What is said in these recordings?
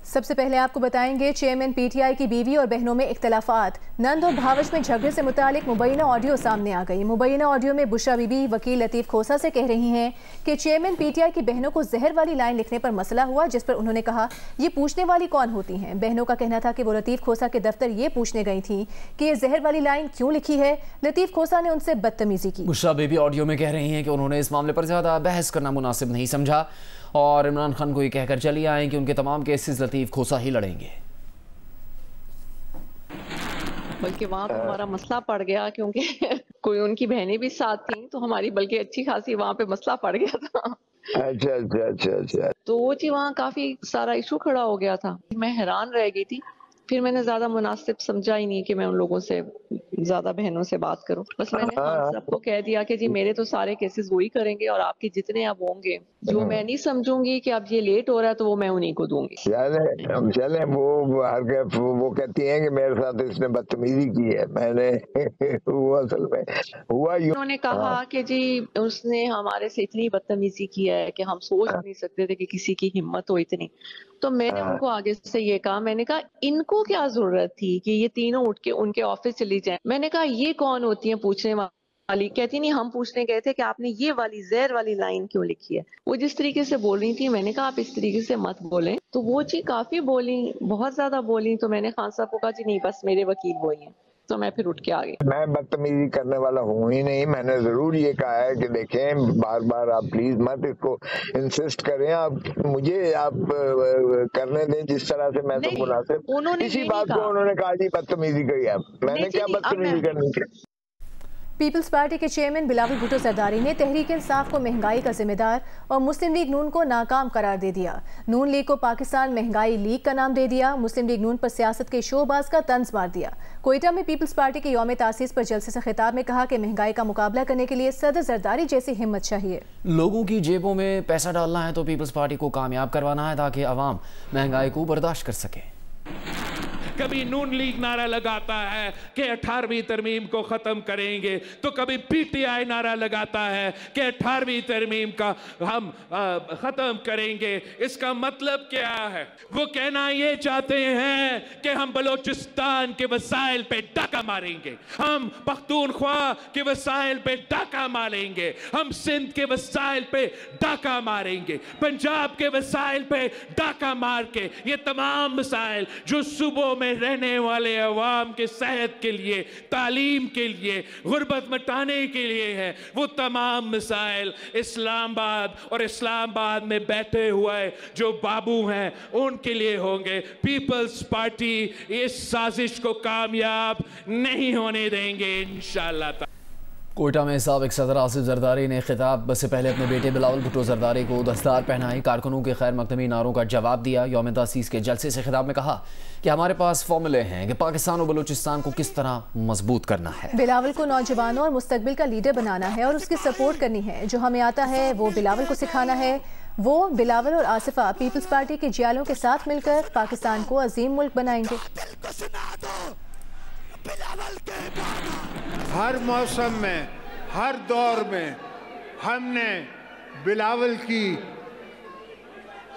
سب سے پہلے آپ کو بتائیں گے چیئرمین پی ٹی آئی کی بیوی اور بہنوں میں اختلافات، نند اور بھاوش میں جھگڑے سے متعلق مبینہ آڈیو سامنے آ گئی۔ مبینہ آڈیو میں بشرا بی بی وکیل لطیف کھوسہ سے کہہ رہی ہیں کہ چیئرمین پی ٹی آئی کی بہنوں کو زہر والی لائن لکھنے پر مسئلہ ہوا، جس پر انہوں نے کہا یہ پوچھنے والی کون ہوتی ہیں۔ بہنوں کا کہنا تھا کہ وہ لطیف کھوسہ کے دفتر یہ پوچھنے گئی تھیں کہ یہ زہر والی لائن کیوں لکھی ہے۔ لطیف کھوسہ نے ان سے بدتمیزی کی۔ بشرا بی بی آڈیو میں کہہ رہی ہیں کہ انہوں نے اس معاملے پر زیادہ بحث کرنا مناسب نہیں سمجھا اور عمران خان کو یہ کہہ کر چلی آئیں کہ ان کے تمام کیسز لطیف کھوسہ ہی لڑیں گے۔ بلکہ وہاں پہ ہمارا مسئلہ پڑ گیا کیونکہ کوئی ان کی بہنیں بھی ساتھ تھیں تو ہماری بلکہ اچھی خاصی وہاں پہ مسئلہ پڑ گیا تھا۔ اچھا تو وہ جی وہاں کافی سارا ایشو کھڑا ہو گیا تھا۔ میں حیران رہ گئی تھی، پھر میں نے زیادہ مناسب سمجھا ہی نہیں کہ میں ان لوگوں سے زیادہ بہنوں سے بات کروں۔ بس میں نے خان صاحب کو کہہ دیا کہ جی میرے تو سارے کیسز وہی کریں گے اور آپ کے جتنے اب ہوں گے جو میں نہیں سمجھوں گی کہ اب یہ لیٹ ہو رہا ہے تو وہ میں انہیں کو دوں گی۔ چلیں وہ کہتی ہیں کہ میرے ساتھ اس نے بدتمیزی کی ہے، میں نے وہ اصل میں ہوا یوں۔ انہوں نے کہا کہ جی اس نے ہمارے سے اتنی بدتمیزی کی ہے کہ ہم سوچ نہیں سکتے تھے کہ کسی کی ہمت ہو اتنی۔ تو میں نے ان کو آگے سے یہ کہا، میں نے کہا ان کو کیا ضرورت تھی کہ یہ تینوں اٹھ کے ان کے آفس چلی جائیں۔ میں نے کہا یہ کون ہوتی ہیں پوچھنے والی؟ کہتی نہیں ہم پوچھنے گئے تھے کہ آپ نے یہ والی زہر والی لائن کیوں لکھی ہے۔ وہ جس طریقے سے بول رہی تھی میں نے کہا آپ اس طریقے سے مت بولیں۔ تو وہ جی کافی بولی، بہت زیادہ بولی۔ تو میں نے خان صاحب کو کہا جی نہیں بس میرے وکیل وہی ہیں۔ تو میں پھر اٹھ کے آ گئی۔ میں بدتمیزی کرنے والا ہوں ہی نہیں، میں نے ضرور یہ کہا ہے کہ دیکھیں بار بار آپ پلیز مت اس کو انسسٹ کریں، آپ مجھے آپ کرنے دیں جس طرح سے میں تو مناسب۔ اسی بات کو انہوں نے کہا جی بدتمیزی کری آپ، میں نے کیا بدتمیزی کرنی تھی؟ پیپلز پارٹی کے چیئرمین بلاول بھٹو زرداری نے تحریک انصاف کو مہنگائی کا ذمہ دار اور مسلم لیگ نون کو ناکام قرار دے دیا۔ نون لیگ کو پاکستان مہنگائی لیگ کا نام دے دیا۔ مسلم لیگ نون پر سیاست کے شعباز کا طنز مار دیا۔ کوئٹہ میں پیپلز پارٹی کے یوم تاسیس پر جلسے سے خطاب میں کہا کہ مہنگائی کا مقابلہ کرنے کے لیے صدر زرداری جیسی ہمت چاہیے۔ لوگوں کی جیبوں میں پیسہ ڈالنا ہے تو پیپلز پارٹی کو کامیاب کروانا ہے تاکہ عوام مہنگائی کو برداشت کر سکے۔ کبھی نون لیگ نعرہ لگاتا ہے کہ 18ویں ترمیم کو ختم کریں گے، تو کبھی پی ٹی آئی نعرہ لگاتا ہے کہ 18ویں ترمیم کا ہم ختم کریں گے۔ اس کا مطلب کیا ہے؟ وہ کہنا یہ چاہتے ہیں کہ ہم بلوچستان کے وسائل پہ ڈاکہ ماریں گے، ہم پختونخوا کے وسائل پہ ڈاکہ ماریں گے، ہم سندھ کے وسائل پہ ڈاکہ ماریں گے، پنجاب کے وسائل پہ ڈاکہ مار کے یہ تمام مسائل جو صوبوں میں رہنے والے عوام کے صحت کے لیے، تعلیم کے لیے، غربت مٹانے کے لیے ہیں، وہ تمام مسائل اسلام آباد اور اسلام آباد میں بیٹھے ہوئے جو بابو ہیں ان کے لیے ہوں گے۔ پیپلز پارٹی اس سازش کو کامیاب نہیں ہونے دیں گے انشاءاللہ تعالی۔ کوئٹہ میں سابق صدر آصف زرداری نے خطاب سے پہلے اپنے بیٹے بلاول بھٹو زرداری کو دستار پہنائی، کارکنوں کے خیر مقدمی نعروں کا جواب دیا۔ یوم تاسیس کے جلسے سے خطاب میں کہا کہ ہمارے پاس فارمولے ہیں کہ پاکستان و بلوچستان کو کس طرح مضبوط کرنا ہے۔ بلاول کو نوجوانوں اور مستقبل کا لیڈر بنانا ہے اور اس کی سپورٹ کرنی ہے۔ جو ہمیں آتا ہے وہ بلاول کو سکھانا ہے۔ وہ بلاول اور آصفہ پیپلز پارٹی کے جیالوں کے ساتھ مل کر پاکستان کو عظیم ملک بنائیں گے۔ ہر موسم میں، ہر دور میں ہم نے بلاول کی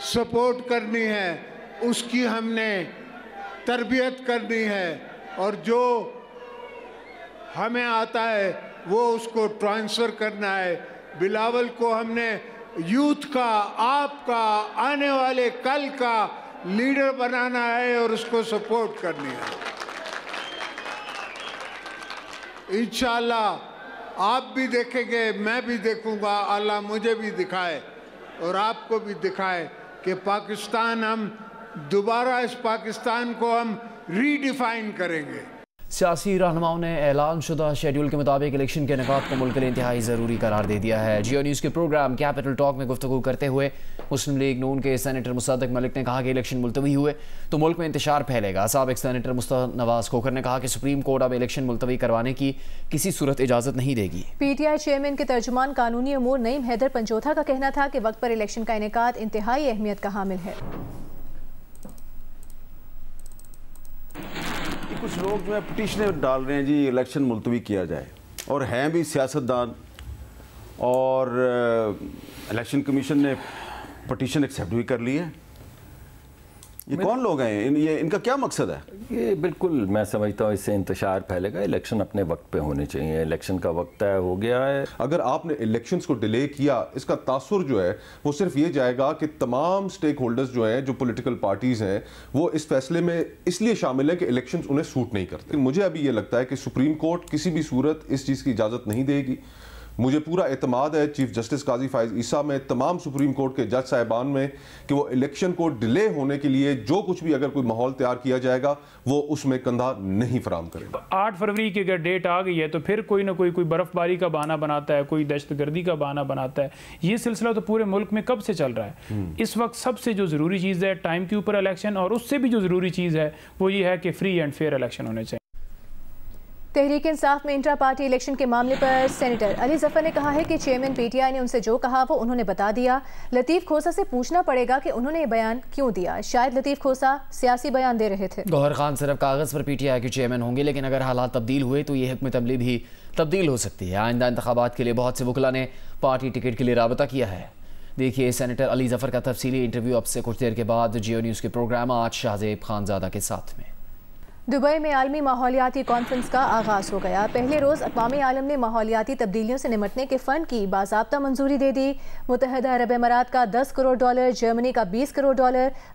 سپورٹ کرنی ہے، اس کی ہم نے تربیت کرنی ہے اور جو ہمیں آتا ہے وہ اس کو ٹرانسفر کرنا ہے۔ بلاول کو ہم نے یوتھ کا، آپ کا، آنے والے کل کا لیڈر بنانا ہے اور اس کو سپورٹ کرنی ہے۔ انشاءاللہ آپ بھی دیکھیں گے، میں بھی دیکھوں گا، اللہ مجھے بھی دکھائے اور آپ کو بھی دکھائے کہ پاکستان ہم دوبارہ اس پاکستان کو ہم ری ڈیفائن کریں گے۔ سیاسی رہنماؤں نے اعلان شدہ شیڈول کے مطابق الیکشن کے انعقاد کو ملک کے لیے انتہائی ضروری قرار دے دیا ہے۔ جیو نیوز کے پروگرام کیپٹل ٹاک میں گفتگو کرتے ہوئے مسلم لیگ نون کے سینیٹر مصدق ملک نے کہا کہ الیکشن ملتوی ہوئے تو ملک میں انتشار پھیلے گا۔ سابق سینیٹر مصطفی نواز کھوکھر نے کہا کہ سپریم کورٹ اب الیکشن ملتوی کروانے کی کسی صورت اجازت نہیں دے گی۔ پی ٹی آئی چیئرمین کے ترجمان قانونی امور نعیم حیدر پنجوتھا کا کہنا تھا کہ وقت پر الیکشن کا انعقاد انتہائی اہمیت کا حامل ہے۔ کچھ لوگ جو ہے پٹیشنیں ڈال رہے ہیں جی الیکشن ملتوی کیا جائے، اور ہیں بھی سیاستدان، اور الیکشن کمیشن نے پٹیشن ایکسیپٹ بھی کر لی ہے۔ یہ کون لوگ ہیں؟ یہ ان کا کیا مقصد ہے؟ یہ بالکل میں سمجھتا ہوں اس سے انتشار پھیلے گا. الیکشن اپنے وقت پہ ہونے چاہیے. الیکشن کا وقت طے ہو گیا ہے. اگر آپ نے الیکشنز کو ڈیلے کیا، اس کا تاثر جو ہے وہ صرف یہ جائے گا کہ تمام سٹیک ہولڈرز جو ہیں، جو پولیٹیکل پارٹیز ہیں، وہ اس فیصلے میں اس لیے شامل ہیں کہ الیکشنز انہیں سوٹ نہیں کرتے. مجھے ابھی یہ لگتا ہے کہ سپریم کورٹ کسی بھی صورت اس چیز کی اجازت نہیں دے گی. مجھے پورا اعتماد ہے چیف جسٹس قاضی فائز عیسیٰ میں، تمام سپریم کورٹ کے جج صاحبان میں، کہ وہ الیکشن کو ڈیلے ہونے کے لیے جو کچھ بھی اگر کوئی ماحول تیار کیا جائے گا وہ اس میں کندھا نہیں فراہم کرے گا. 8 فروری کی اگر ڈیٹ آ گئی ہے تو پھر کوئی نہ کوئی برف باری کا بہانہ بناتا ہے، کوئی دہشت گردی کا بہانہ بناتا ہے. یہ سلسلہ تو پورے ملک میں کب سے چل رہا ہے. اس وقت سب سے جو ضروری چیز ہے ٹائم کے اوپر الیکشن، اور اس سے بھی جو ضروری چیز ہے وہ یہ ہے کہ فری اینڈ فیئر الیکشن ہونے چاہیے. تحریک انصاف میں انٹرا پارٹی الیکشن کے معاملے پر سینیٹر علی ظفر نے کہا ہے کہ چیئرمین پی ٹی آئی نے ان سے جو کہا وہ انہوں نے بتا دیا. لطیف کھوسہ سے پوچھنا پڑے گا کہ انہوں نے یہ بیان کیوں دیا. شاید لطیف کھوسہ سیاسی بیان دے رہے تھے. گوہر خان صرف کاغذ پر پی ٹی آئی کے چیئرمین ہوں گے، لیکن اگر حالات تبدیل ہوئے تو یہ حکمت عملی بھی تبدیل ہو سکتی ہے. آئندہ انتخابات کے لیے بہت سے وکلاء نے پارٹی ٹکٹ کے لیے رابطہ کیا ہے. دیکھیے سینیٹر علی ظفر کا تفصیلی انٹرویو اب سے کچھ دیر کے بعد جیو نیوز کے پروگرام آج شاہزیب خانزادہ کے ساتھ میں. دبئی میں عالمی ماحولیاتی کانفرنس کا آغاز ہو گیا. پہلے روز اقوام عالم نے ماحولیاتی تبدیلیوں سے نمٹنے کے فنڈ کی باضابطہ منظوری دے دی. متحدہ عرب امارات کا $10 کروڑ، جرمنی کا $20 کروڑ،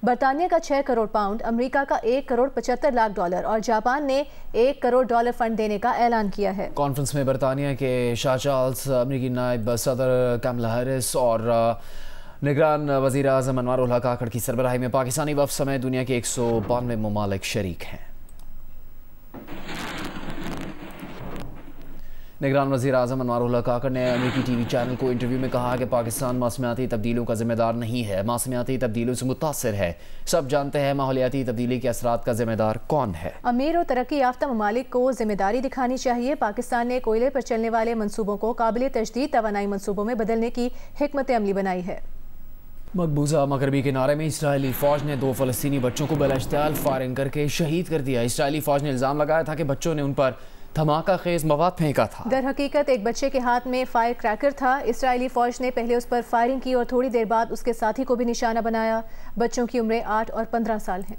برطانیہ کا $6 کروڑ، امریکہ کا $1 کروڑ 75 لاکھ اور جاپان نے $1 کروڑ فنڈ دینے کا اعلان کیا ہے. کانفرنس میں برطانیہ کے شاہ چارلس، امریکی نائب صدر کملا ہیرس اور نگران وزیر اعظم انوار الحق کاکڑ کی سربراہی میں پاکستانی وفد سمیت دنیا کے 192 ممالک شریک ہیں. نگران وزیر اعظم انوار الحق کاکڑ نے امریکی ٹی وی چینل کو انٹرویو میں کہا کہ پاکستان موسمیاتی تبدیلیوں کا ذمہ دار نہیں ہے، موسمیاتی تبدیلیوں سے متاثر ہے. سب جانتے ہیں ماحولیاتی تبدیلی کے اثرات کا ذمہ دار کون ہے. امیر اور ترقی یافتہ ممالک کو ذمہ داری دکھانی چاہیے. پاکستان نے کوئلے پر چلنے والے منصوبوں کو قابل تجدید توانائی منصوبوں میں بدلنے کی حکمت عملی بنائی ہے. مقبوضہ مغربی کنارے میں اسرائیلی فوج نے 2 فلسطینی بچوں کو بلا اشتعال فائرنگ کر کے شہید کر دیا. اسرائیلی فوج نے الزام لگایا تھا کہ بچوں نے ان پر دھماکہ خیز مواد پھینکا تھا. در حقیقت ایک بچے کے ہاتھ میں فائر کریکر تھا. اسرائیلی فوج نے پہلے اس پر فائرنگ کی اور تھوڑی دیر بعد اس کے ساتھی کو بھی نشانہ بنایا. بچوں کی عمریں 8 اور 15 سال ہیں.